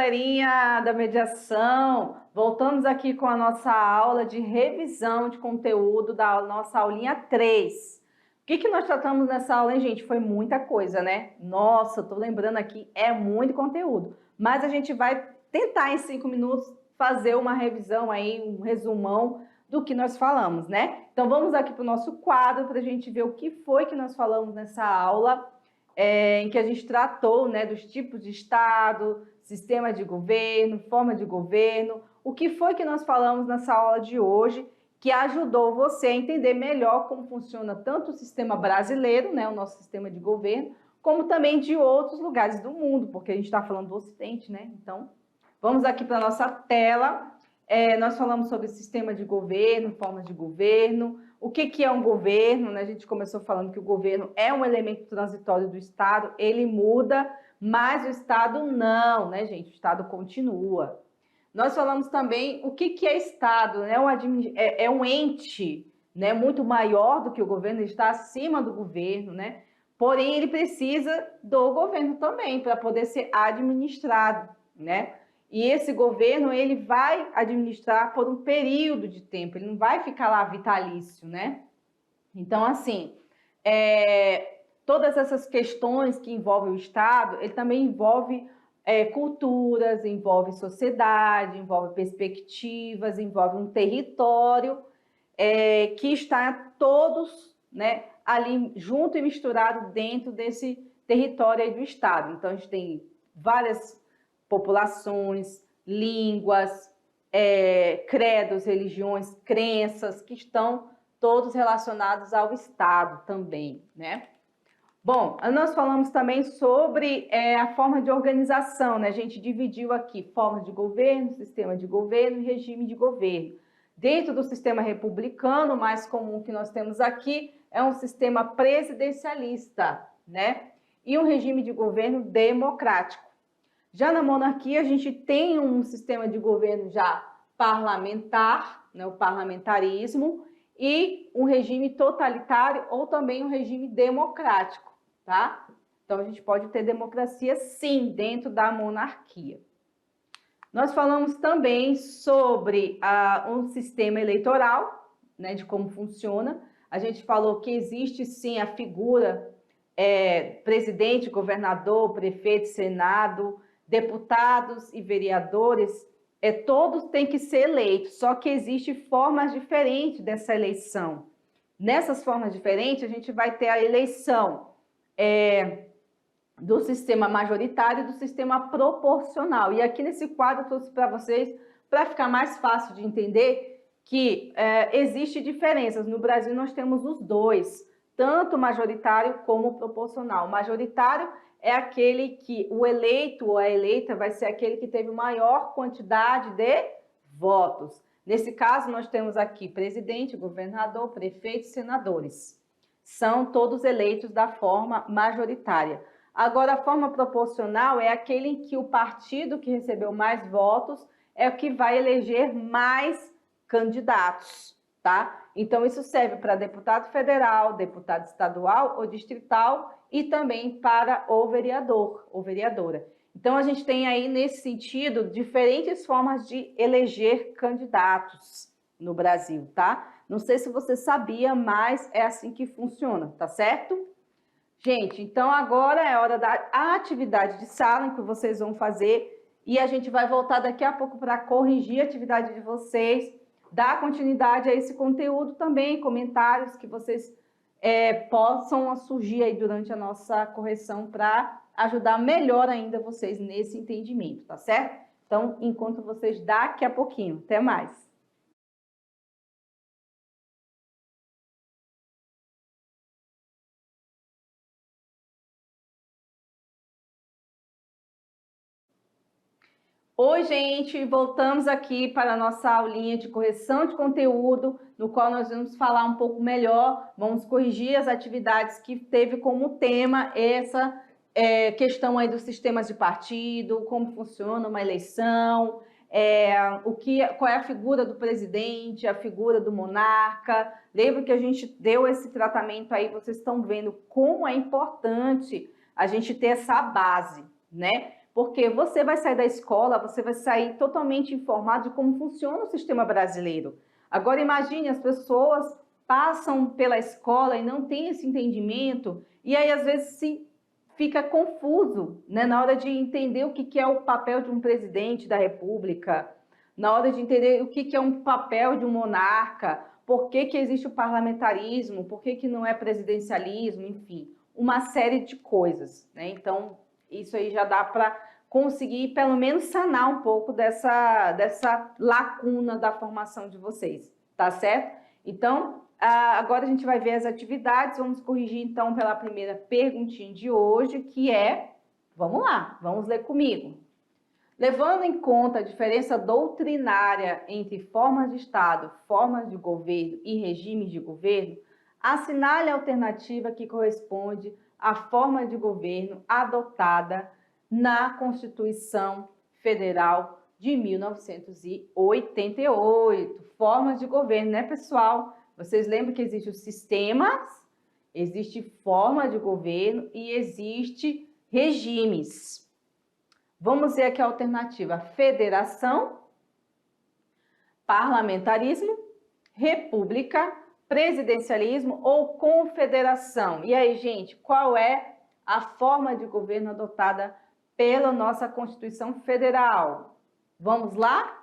galerinha da mediação! Voltamos aqui com a nossa aula de revisão de conteúdo da nossa aulinha 3. O que nós tratamos nessa aula, hein, gente? Foi muita coisa, né? Nossa, eu tô lembrando aqui, é muito conteúdo. Mas a gente vai tentar em 5 minutos fazer uma revisão aí, um resumão do que nós falamos, né? Então vamos aqui para o nosso quadro para a gente ver o que foi que nós falamos nessa aula, em que a gente tratou, né, dos tipos de Estado, sistema de governo, forma de governo. O que foi que nós falamos nessa aula de hoje que ajudou você a entender melhor como funciona tanto o sistema brasileiro, né, o nosso sistema de governo, como também de outros lugares do mundo, porque a gente está falando do Ocidente, né? Então, vamos aqui para a nossa tela. Nós falamos sobre sistema de governo, formas de governo, o que é um governo, né? A gente começou falando que o governo é um elemento transitório do Estado, ele muda, mas o Estado não, né, gente? O Estado continua. Nós falamos também o que é Estado, né? É um ente, né, muito maior do que o governo, ele está acima do governo, né? Porém, ele precisa do governo também para poder ser administrado, né? E esse governo, ele vai administrar por um período de tempo, ele não vai ficar lá vitalício, né? Então, assim, todas essas questões que envolvem o Estado, ele também envolve culturas, envolve sociedade, envolve perspectivas, envolve um território que está todos, né, ali junto e misturado dentro desse território aí do Estado. Então, a gente tem várias populações, línguas, credos, religiões, crenças que estão todos relacionados ao Estado também, né? Bom, nós falamos também sobre a forma de organização, né? A gente dividiu aqui forma de governo, sistema de governo e regime de governo. Dentro do sistema republicano, o mais comum que nós temos aqui é um sistema presidencialista, né? E um regime de governo democrático. Já na monarquia, a gente tem um sistema de governo já parlamentar, né, o parlamentarismo, e um regime totalitário ou também um regime democrático, tá? Então, a gente pode ter democracia, sim, dentro da monarquia. Nós falamos também sobre um sistema eleitoral, né, de como funciona. A gente falou que existe, sim, a figura presidente, governador, prefeito, senado, deputados e vereadores, todos têm que ser eleitos, só que existem formas diferentes dessa eleição. Nessas formas diferentes, a gente vai ter a eleição do sistema majoritário e do sistema proporcional. E aqui nesse quadro eu trouxe para vocês, para ficar mais fácil de entender, que existem diferenças. No Brasil nós temos os dois, tanto majoritário como proporcional. O majoritário é aquele que o eleito ou a eleita vai ser aquele que teve maior quantidade de votos. Nesse caso, nós temos aqui presidente, governador, prefeito e senadores. São todos eleitos da forma majoritária. Agora, a forma proporcional é aquele em que o partido que recebeu mais votos é o que vai eleger mais candidatos, tá? Então, isso serve para deputado federal, deputado estadual ou distrital e também para o vereador ou vereadora. Então, a gente tem aí, nesse sentido, diferentes formas de eleger candidatos no Brasil, tá? Não sei se você sabia, mas é assim que funciona, tá certo? Gente, então agora é hora da atividade de sala em que vocês vão fazer e a gente vai voltar daqui a pouco para corrigir a atividade de vocês, dar continuidade a esse conteúdo também, comentários que vocês possam surgir aí durante a nossa correção para ajudar melhor ainda vocês nesse entendimento, tá certo? Então, encontro vocês daqui a pouquinho. Até mais! Oi, gente! Voltamos aqui para a nossa aulinha de correção de conteúdo, no qual nós vamos falar um pouco melhor, vamos corrigir as atividades que teve como tema essa questão aí dos sistemas de partido, como funciona uma eleição, qual é a figura do presidente, a figura do monarca. Lembra que a gente deu esse tratamento aí, vocês estão vendo como é importante a gente ter essa base, né? Porque você vai sair da escola, você vai sair totalmente informado de como funciona o sistema brasileiro. Agora imagine, as pessoas passam pela escola e não têm esse entendimento, e aí às vezes se fica confuso, né, na hora de entender o que é o papel de um presidente da República, na hora de entender o que é um papel de um monarca, por que existe o parlamentarismo, por que não é presidencialismo, enfim, uma série de coisas, né? Então, isso aí já dá para conseguir, pelo menos, sanar um pouco dessa lacuna da formação de vocês, tá certo? Então, agora a gente vai ver as atividades, vamos corrigir, então, pela primeira perguntinha de hoje, que é, vamos lá, vamos ler comigo. Levando em conta a diferença doutrinária entre formas de Estado, formas de governo e regimes de governo, assinale a alternativa que corresponde à forma de governo adotada na Constituição Federal de 1988. Formas de governo, né, pessoal? Vocês lembram que existem os sistemas, existe forma de governo e existe regimes. Vamos ver aqui a alternativa: federação, parlamentarismo, república, presidencialismo ou confederação. E aí, gente, qual é a forma de governo adotada pela nossa Constituição Federal? Vamos lá?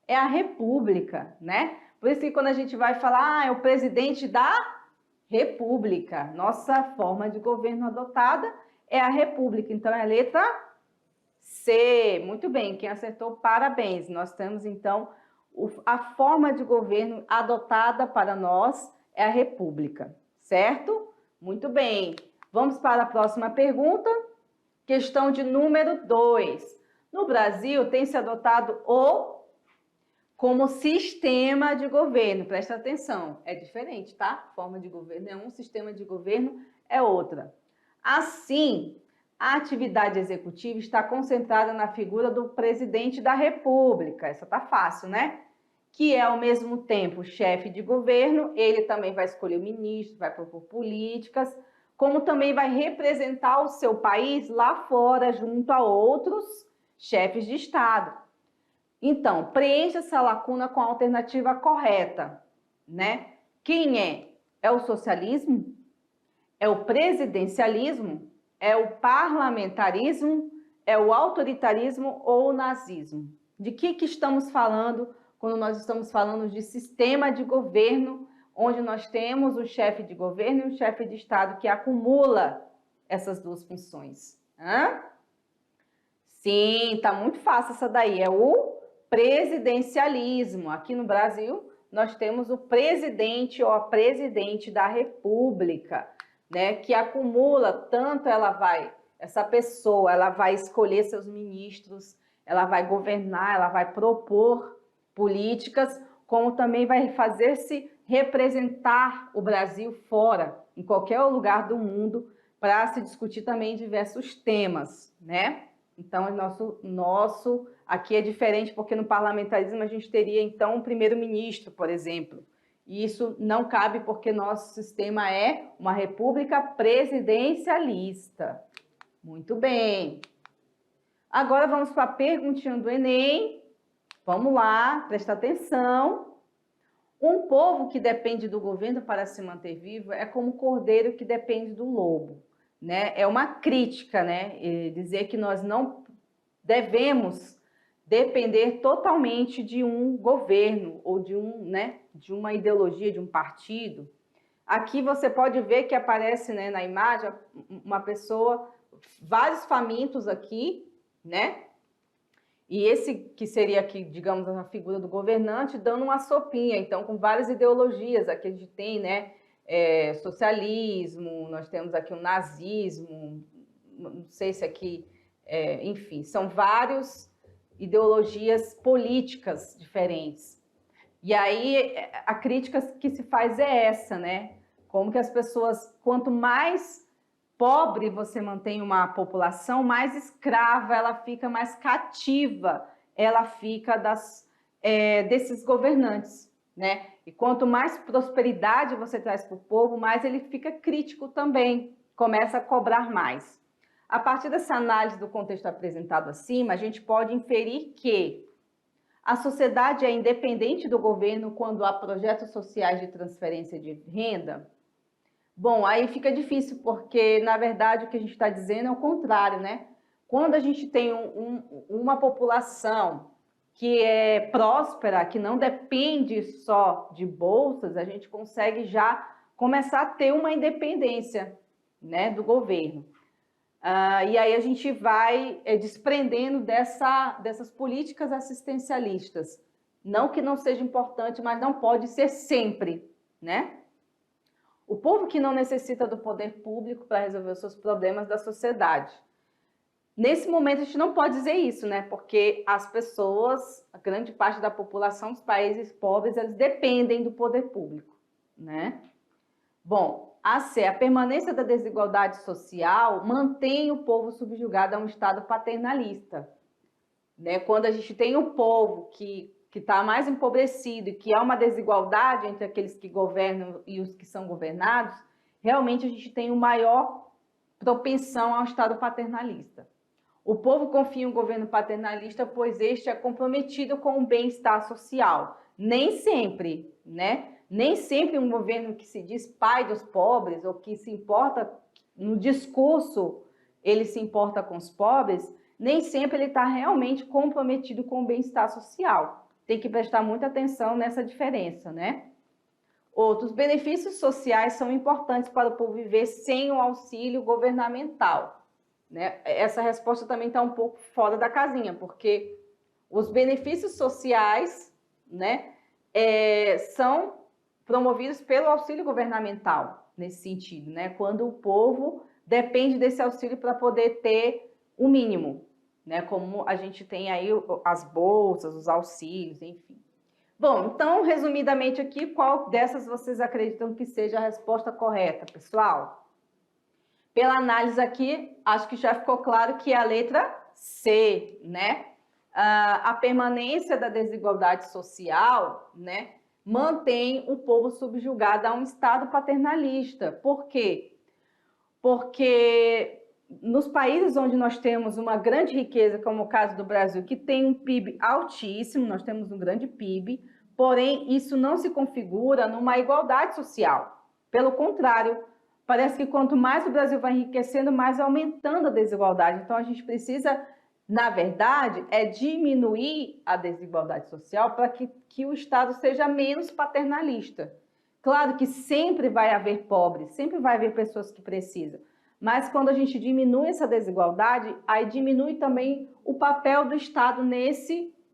É a república, né? Por isso que quando a gente vai falar, é o presidente da república. Nossa forma de governo adotada é a república. Então, é a letra C. Muito bem, quem acertou, parabéns. Nós temos, então, a forma de governo adotada para nós é a república, certo? Muito bem. Vamos para a próxima pergunta. Questão de número 2. No Brasil, tem se adotado o como sistema de governo. Presta atenção, é diferente, tá? Forma de governo é um, sistema de governo é outra. Assim, a atividade executiva está concentrada na figura do presidente da República. Essa tá fácil, né? Que é, ao mesmo tempo, chefe de governo. Ele também vai escolher o ministro, vai propor políticas, como também vai representar o seu país lá fora, junto a outros chefes de Estado. Então, preencha essa lacuna com a alternativa correta, né? Quem é? É o socialismo? É o presidencialismo? É o parlamentarismo? É o autoritarismo ou o nazismo? De que estamos falando quando nós estamos falando de sistema de governo, onde nós temos o chefe de governo e o chefe de Estado que acumula essas duas funções? Hã? Sim, tá muito fácil essa daí. É o presidencialismo. Aqui no Brasil, nós temos o presidente ou a presidente da República, né, que acumula tanto essa pessoa, ela vai escolher seus ministros, ela vai governar, ela vai propor políticas, como também vai fazer-se representar o Brasil fora, em qualquer lugar do mundo, para se discutir também diversos temas, né? Então, nosso aqui é diferente, porque no parlamentarismo a gente teria, então, um primeiro-ministro, por exemplo. E isso não cabe porque nosso sistema é uma república presidencialista. Muito bem. Agora vamos para a perguntinha do Enem. Vamos lá, presta atenção. Um povo que depende do governo para se manter vivo é como o cordeiro que depende do lobo, né? É uma crítica, né? Dizer que nós não devemos depender totalmente de um governo ou de uma ideologia, de um partido. Aqui você pode ver que aparece, né, na imagem uma pessoa, vários famintos aqui, né? E esse que seria aqui, digamos, a figura do governante, dando uma sopinha, então, com várias ideologias. Aqui a gente tem, né, socialismo, nós temos aqui o nazismo, não sei se aqui, enfim, são várias ideologias políticas diferentes. E aí a crítica que se faz é essa, né? Como que as pessoas, quanto mais pobre você mantém uma população, mais escrava ela fica, mais cativa ela fica desses governantes, né? E quanto mais prosperidade você traz para o povo, mais ele fica crítico também, começa a cobrar mais. A partir dessa análise do contexto apresentado acima, a gente pode inferir que a sociedade é independente do governo quando há projetos sociais de transferência de renda? Bom, aí fica difícil, porque, na verdade, o que a gente está dizendo é o contrário, né? Quando a gente tem uma população que é próspera, que não depende só de bolsas, a gente consegue já começar a ter uma independência, né, do governo. E aí a gente vai desprendendo dessas políticas assistencialistas. Não que não seja importante, mas não pode ser sempre, né? O povo que não necessita do poder público para resolver os seus problemas da sociedade. Nesse momento a gente não pode dizer isso, né? Porque as pessoas, a grande parte da população dos países pobres, eles dependem do poder público, né? Bom, a permanência da desigualdade social mantém o povo subjugado a um estado paternalista, né? Quando a gente tem um povo que está mais empobrecido e que há uma desigualdade entre aqueles que governam e os que são governados, realmente a gente tem uma maior propensão ao estado paternalista. O povo confia em um governo paternalista, pois este é comprometido com o bem-estar social. Nem sempre, né? Nem sempre um governo que se diz pai dos pobres, ou que se importa, no discurso, ele se importa com os pobres, nem sempre ele está realmente comprometido com o bem-estar social. Tem que prestar muita atenção nessa diferença, né? Outros benefícios sociais são importantes para o povo viver sem o auxílio governamental, né? Essa resposta também está um pouco fora da casinha, porque os benefícios sociais, né, são promovidos pelo auxílio governamental, nesse sentido, né? Quando o povo depende desse auxílio para poder ter o mínimo, né? Como a gente tem aí as bolsas, os auxílios, enfim. Bom, então, resumidamente aqui, qual dessas vocês acreditam que seja a resposta correta, pessoal? Pela análise aqui, acho que já ficou claro que é a letra C, né? A permanência da desigualdade social, né, mantém o povo subjugado a um estado paternalista. Por quê? Porque nos países onde nós temos uma grande riqueza, como o caso do Brasil, que tem um PIB altíssimo, nós temos um grande PIB, porém isso não se configura numa igualdade social. Pelo contrário, parece que quanto mais o Brasil vai enriquecendo, mais aumentando a desigualdade. Então a gente precisa, na verdade, diminuir a desigualdade social para que o Estado seja menos paternalista. Claro que sempre vai haver pobres, sempre vai haver pessoas que precisam, mas quando a gente diminui essa desigualdade, aí diminui também o papel do Estado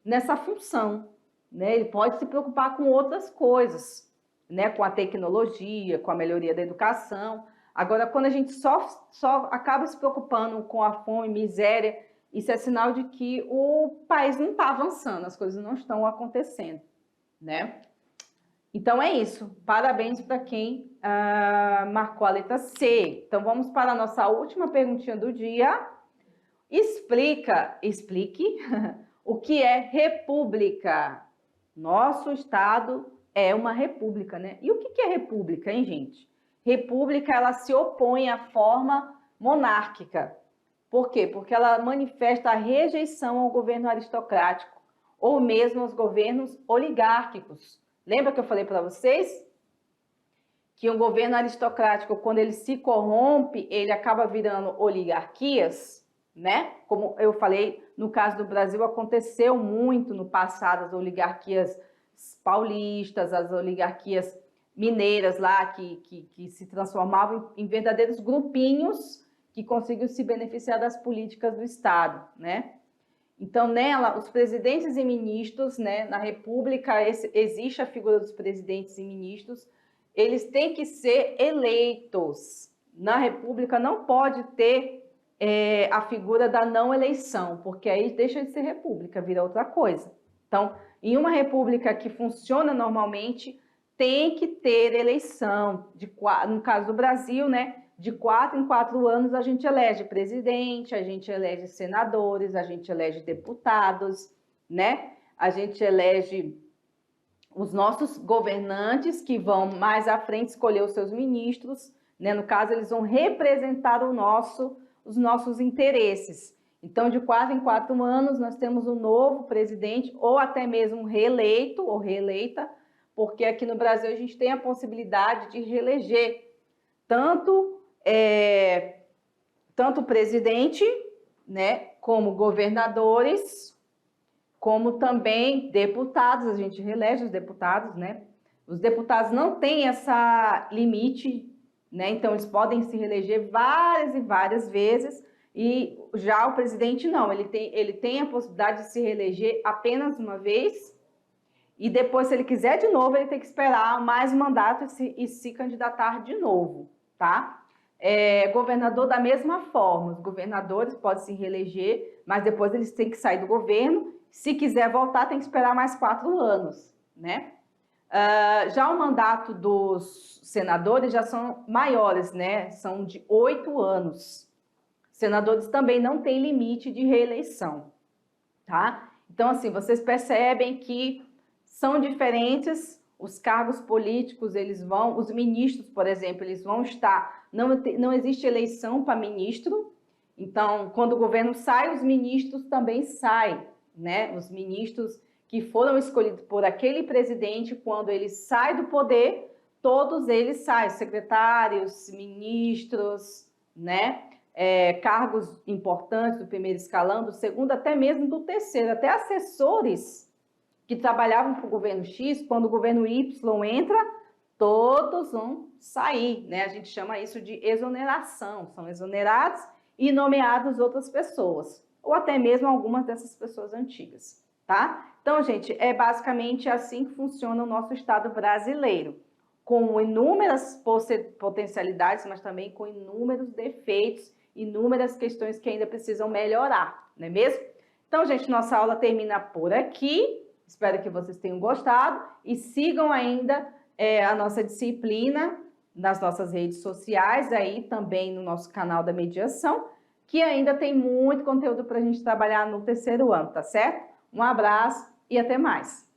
nessa função, né? Ele pode se preocupar com outras coisas, né? Com a tecnologia, com a melhoria da educação. Agora, quando a gente só acaba se preocupando com a fome, miséria, isso é sinal de que o país não está avançando, as coisas não estão acontecendo, né? Então é isso. Parabéns para quem marcou a letra C. Então vamos para a nossa última perguntinha do dia. Explique o que é república. Nosso estado é uma república, né? E o que é república, hein, gente? República, ela se opõe à forma monárquica. Por quê? Porque ela manifesta a rejeição ao governo aristocrático ou mesmo aos governos oligárquicos. Lembra que eu falei para vocês que um governo aristocrático, quando ele se corrompe, ele acaba virando oligarquias, né? Como eu falei, no caso do Brasil, aconteceu muito no passado, as oligarquias paulistas, as oligarquias mineiras lá, que se transformavam em verdadeiros grupinhos que conseguiam se beneficiar das políticas do Estado, né? Então, nela, os presidentes e ministros, né, na República existe a figura dos presidentes e ministros, eles têm que ser eleitos. Na República não pode ter a figura da não eleição, porque aí deixa de ser república, vira outra coisa. Então, em uma república que funciona normalmente, tem que ter eleição. No caso do Brasil, né, de 4 em 4 anos a gente elege presidente, a gente elege senadores, a gente elege deputados, né? A gente elege os nossos governantes que vão mais à frente escolher os seus ministros, né? No caso, eles vão representar o nosso os nossos interesses. Então, de 4 em 4 anos, nós temos um novo presidente, ou até mesmo reeleito ou reeleita, porque aqui no Brasil a gente tem a possibilidade de reeleger tanto o presidente, né, como governadores, como também deputados. A gente reelege os deputados, né? Os deputados não têm essa limite, né? Então eles podem se reeleger várias e várias vezes, e já o presidente não, ele tem a possibilidade de se reeleger apenas uma vez, e depois, se ele quiser de novo, ele tem que esperar mais um mandato e se candidatar de novo, tá? Governador da mesma forma, os governadores podem se reeleger, mas depois eles têm que sair do governo. Se quiser voltar, tem que esperar mais 4 anos, né? Já o mandato dos senadores já são maiores, né? São de 8 anos. Senadores também não têm limite de reeleição, tá? Então, assim, vocês percebem que são diferentes os cargos políticos, os ministros, por exemplo, eles vão estar, não existe eleição para ministro, então, quando o governo sai, os ministros também saem, né? Os ministros que foram escolhidos por aquele presidente, quando ele sai do poder, todos eles saem, secretários, ministros, né? Cargos importantes do primeiro escalão, do segundo, até mesmo do terceiro, até assessores que trabalhavam para o governo X, quando o governo Y entra, todos vão sair, né? A gente chama isso de exoneração, são exonerados e nomeados outras pessoas, ou até mesmo algumas dessas pessoas antigas, tá? Então, gente, é basicamente assim que funciona o nosso Estado brasileiro, com inúmeras potencialidades, mas também com inúmeros defeitos, inúmeras questões que ainda precisam melhorar, não é mesmo? Então, gente, nossa aula termina por aqui. Espero que vocês tenham gostado e sigam ainda a nossa disciplina nas nossas redes sociais, aí também no nosso canal da mediação, que ainda tem muito conteúdo para a gente trabalhar no terceiro ano, tá certo? Um abraço e até mais!